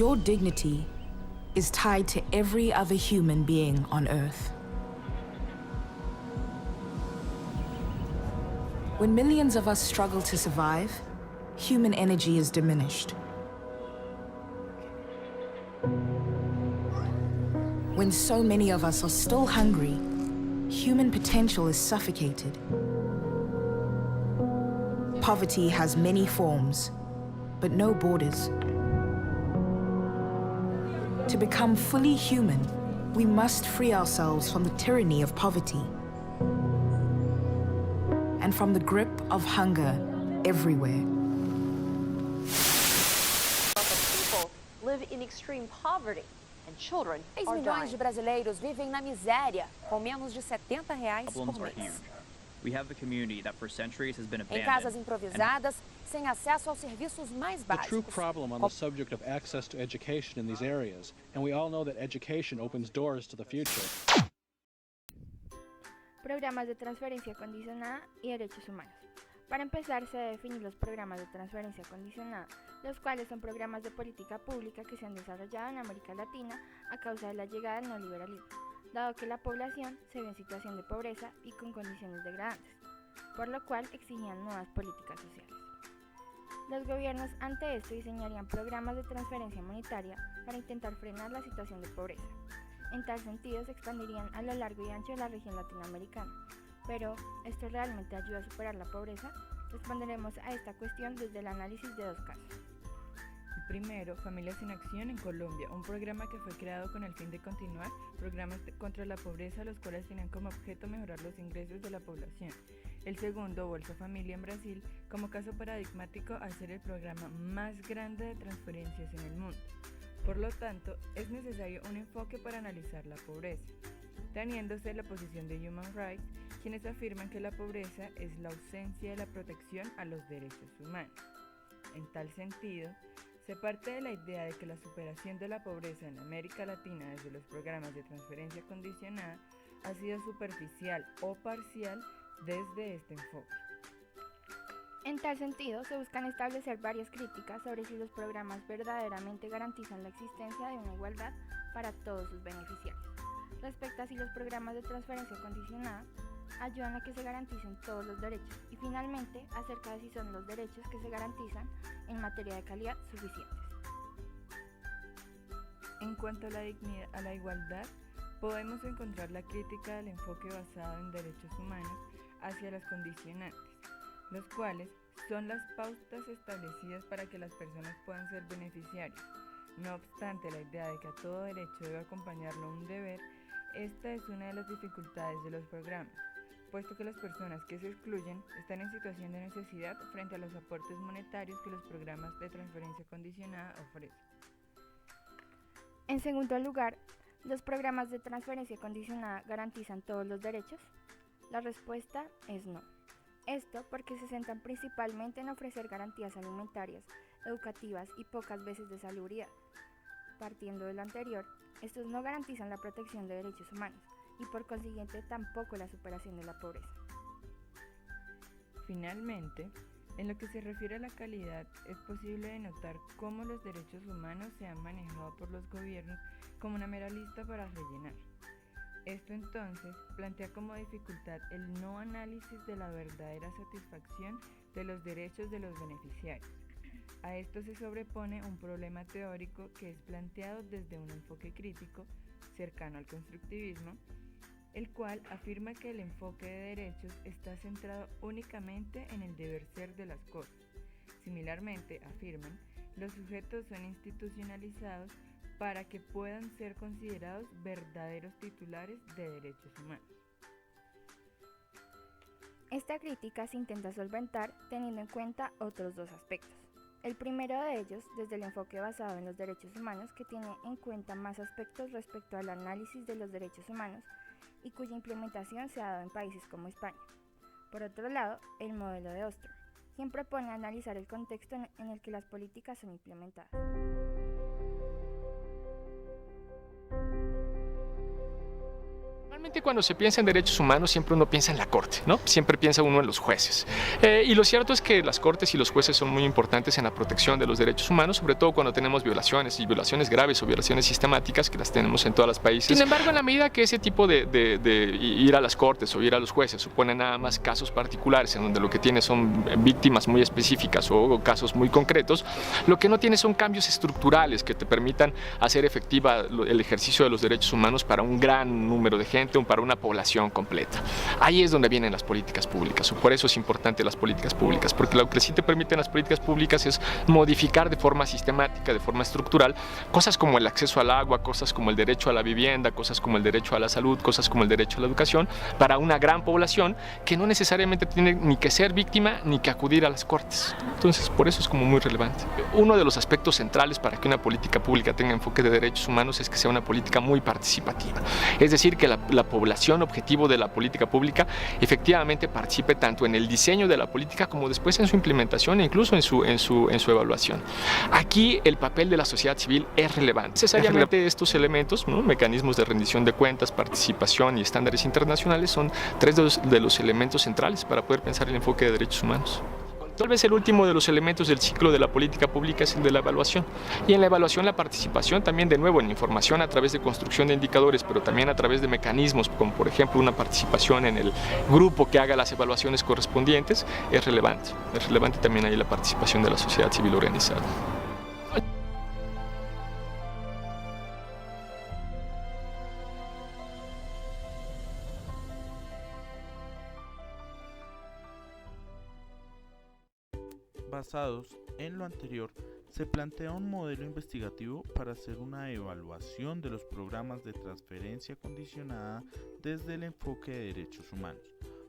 Your dignity is tied to every other human being on Earth. When millions of us struggle to survive, human energy is diminished. When so many of us are still hungry, human potential is suffocated. Poverty has many forms, but no borders. To become fully human, we must free ourselves from the tyranny of poverty and from the grip of hunger everywhere. People live in extreme poverty and children 6 are milhões dying. de brasileiros vivem na miséria, com menos de R$ 70 por Problems are mês. huge. We have a community that for centuries has been Em abandoned. casas improvisadas, sem acesso aos serviços mais The true básicos. problem on the subject of access to education in these areas, and we all know that education opens doors to the future. Programas de transferencia condicionada y derechos humanos. Para empezar, se debe definir los programas de transferencia condicionada, los cuales son programas de política pública que se han desarrollado en América Latina a causa de la llegada del neoliberalismo, dado que la población se ve en situación de pobreza y con condiciones degradantes, por lo cual exigían nuevas políticas sociales. Los gobiernos ante esto diseñarían programas de transferencia monetaria para intentar frenar la situación de pobreza. En tal sentido, se expandirían a lo largo y ancho de la región latinoamericana. Pero, ¿esto realmente ayuda a superar la pobreza? Responderemos a esta cuestión desde el análisis de dos casos. El primero, Familias en Acción en Colombia, un programa que fue creado con el fin de continuar programas contra la pobreza, los cuales tenían como objeto mejorar los ingresos de la población. El segundo, Bolsa Familia en Brasil, como caso paradigmático al ser el programa más grande de transferencias en el mundo. Por lo tanto, es necesario un enfoque para analizar la pobreza, teniéndose la posición de Human Rights, quienes afirman que la pobreza es la ausencia de la protección a los derechos humanos. En tal sentido, se parte de la idea de que la superación de la pobreza en América Latina desde los programas de transferencia condicionada ha sido superficial o parcial desde este enfoque. En tal sentido, se buscan establecer varias críticas sobre si los programas verdaderamente garantizan la existencia de una igualdad para todos sus beneficiarios. Respecto a si los programas de transferencia condicionada ayudan a que se garanticen todos los derechos y finalmente acerca de si son los derechos que se garantizan en materia de calidad suficientes. En cuanto a la dignidad, a la igualdad, podemos encontrar la crítica del enfoque basado en derechos humanos hacia las condicionantes, los cuales son las pautas establecidas para que las personas puedan ser beneficiarios. No obstante, la idea de que a todo derecho debe acompañarlo un deber, esta es una de las dificultades de los programas, puesto que las personas que se excluyen están en situación de necesidad frente a los aportes monetarios que los programas de transferencia condicionada ofrecen. En segundo lugar, ¿los programas de transferencia condicionada garantizan todos los derechos? La respuesta es no. Esto porque se centran principalmente en ofrecer garantías alimentarias, educativas y pocas veces de salubridad. Partiendo de lo anterior, estos no garantizan la protección de derechos humanos y por consiguiente tampoco la superación de la pobreza. Finalmente, en lo que se refiere a la calidad, es posible denotar cómo los derechos humanos se han manejado por los gobiernos como una mera lista para rellenar. Esto entonces plantea como dificultad el no análisis de la verdadera satisfacción de los derechos de los beneficiarios. A esto se sobrepone un problema teórico que es planteado desde un enfoque crítico, cercano al constructivismo, el cual afirma que el enfoque de derechos está centrado únicamente en el deber ser de las cosas. Similarmente, afirman, los sujetos son institucionalizados para que puedan ser considerados verdaderos titulares de derechos humanos. Esta crítica se intenta solventar teniendo en cuenta otros dos aspectos. El primero de ellos, desde el enfoque basado en los derechos humanos, que tiene en cuenta más aspectos respecto al análisis de los derechos humanos y cuya implementación se ha dado en países como España. Por otro lado, el modelo de Ostrom, quien propone analizar el contexto en el que las políticas son implementadas. Generalmente cuando se piensa en derechos humanos siempre uno piensa en la corte, ¿no? Siempre piensa uno en los jueces. Y lo cierto es que las cortes y los jueces son muy importantes en la protección de los derechos humanos, sobre todo cuando tenemos violaciones y violaciones graves o violaciones sistemáticas, que las tenemos en todos los países. Sin embargo, en la medida que ese tipo de ir a las cortes o ir a los jueces supone nada más casos particulares en donde lo que tiene son víctimas muy específicas o casos muy concretos, lo que no tiene son cambios estructurales que te permitan hacer efectiva el ejercicio de los derechos humanos para un gran número de gente o para una población completa. Ahí es donde vienen las políticas públicas, o por eso es importante las políticas públicas, porque lo que sí te permiten las políticas públicas es modificar de forma sistemática, de forma estructural, cosas como el acceso al agua, cosas como el derecho a la vivienda, cosas como el derecho a la salud, cosas como el derecho a la educación, para una gran población que no necesariamente tiene ni que ser víctima ni que acudir a las cortes. Entonces, por eso es como muy relevante. Uno de los aspectos centrales para que una política pública tenga enfoque de derechos humanos es que sea una política muy participativa. Es decir, que la población objetivo de la política pública efectivamente participe tanto en el diseño de la política como después en su implementación e incluso en su evaluación. Aquí el papel de la sociedad civil es relevante. Necesariamente estos elementos, ¿no? Mecanismos de rendición de cuentas, participación y estándares internacionales son tres de los elementos centrales para poder pensar el enfoque de derechos humanos. Tal vez el último de los elementos del ciclo de la política pública es el de la evaluación. Y en la evaluación la participación también, de nuevo, en información a través de construcción de indicadores, pero también a través de mecanismos como por ejemplo una participación en el grupo que haga las evaluaciones correspondientes, es relevante. Es relevante también ahí la participación de la sociedad civil organizada. Basados en lo anterior, se plantea un modelo investigativo para hacer una evaluación de los programas de transferencia condicionada desde el enfoque de derechos humanos,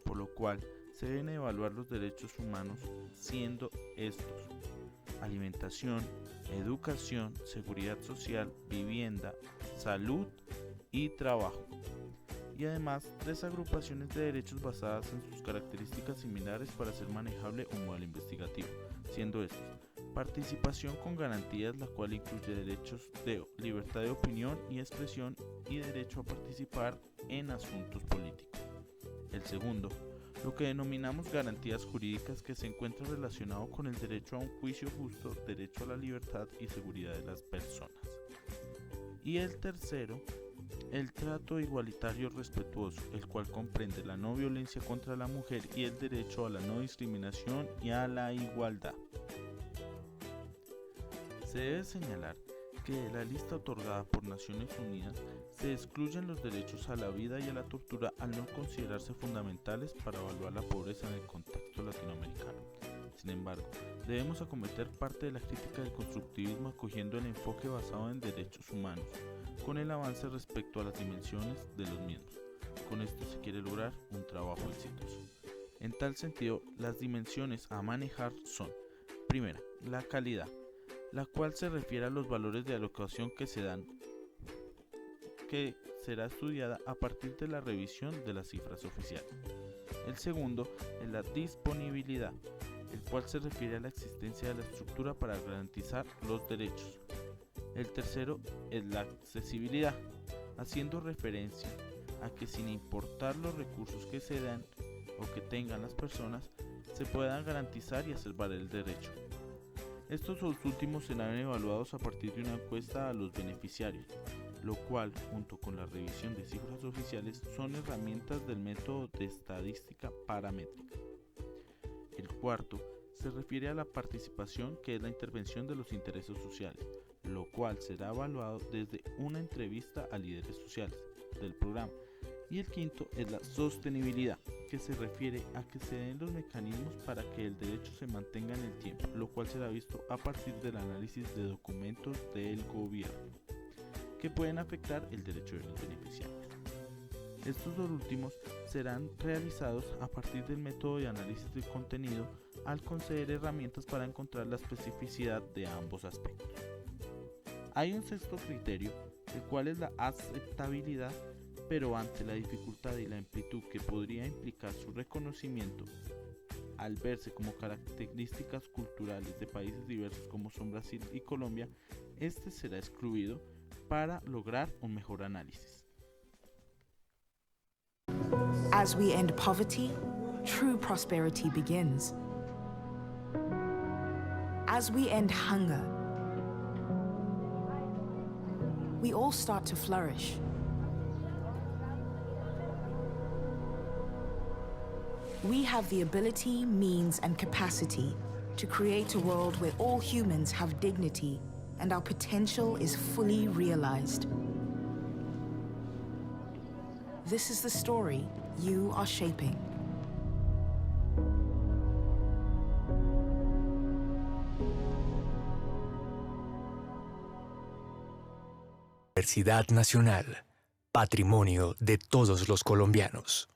por lo cual se deben evaluar los derechos humanos siendo estos: alimentación, educación, seguridad social, vivienda, salud y trabajo. Y además, tres agrupaciones de derechos basadas en sus características similares para hacer manejable un modelo investigativo, siendo estos: participación con garantías, la cual incluye derechos de libertad de opinión y expresión y derecho a participar en asuntos políticos. El segundo, lo que denominamos garantías jurídicas, que se encuentra relacionado con el derecho a un juicio justo, derecho a la libertad y seguridad de las personas. Y el tercero, el trato igualitario respetuoso, el cual comprende la no violencia contra la mujer y el derecho a la no discriminación y a la igualdad. Se debe señalar que de la lista otorgada por Naciones Unidas se excluyen los derechos a la vida y a la tortura al no considerarse fundamentales para evaluar la pobreza en el contexto latinoamericano. Sin embargo, debemos acometer parte de la crítica del constructivismo acogiendo el enfoque basado en derechos humanos, con el avance respecto a las dimensiones de los mismos. Con esto se quiere lograr un trabajo exitoso. En tal sentido, las dimensiones a manejar son: primera, la calidad, la cual se refiere a los valores de alocación que se dan, que será estudiada a partir de la revisión de las cifras oficiales. El segundo es la disponibilidad, el cual se refiere a la existencia de la estructura para garantizar los derechos. El tercero es la accesibilidad, haciendo referencia a que sin importar los recursos que se dan o que tengan las personas, se puedan garantizar y hacer valer el derecho. Estos dos últimos serán evaluados a partir de una encuesta a los beneficiarios, lo cual, junto con la revisión de cifras oficiales, son herramientas del método de estadística paramétrica. El cuarto se refiere a la participación, que es la intervención de los intereses sociales, lo cual será evaluado desde una entrevista a líderes sociales del programa. Y el quinto es la sostenibilidad, que se refiere a que se den los mecanismos para que el derecho se mantenga en el tiempo, lo cual será visto a partir del análisis de documentos del gobierno que pueden afectar el derecho de los beneficiarios. Estos dos últimos serán realizados a partir del método de análisis del contenido, al conceder herramientas para encontrar la especificidad de ambos aspectos. Hay un sexto criterio, el cual es la aceptabilidad, pero ante la dificultad y la amplitud que podría implicar su reconocimiento, al verse como características culturales de países diversos como son Brasil y Colombia, este será excluido para lograr un mejor análisis. As we end poverty, true prosperity begins. As we end hunger, we all start to flourish. We have the ability, means, and capacity to create a world where all humans have dignity and our potential is fully realized. This is the story you are shaping. Universidad Nacional, patrimonio de todos los colombianos.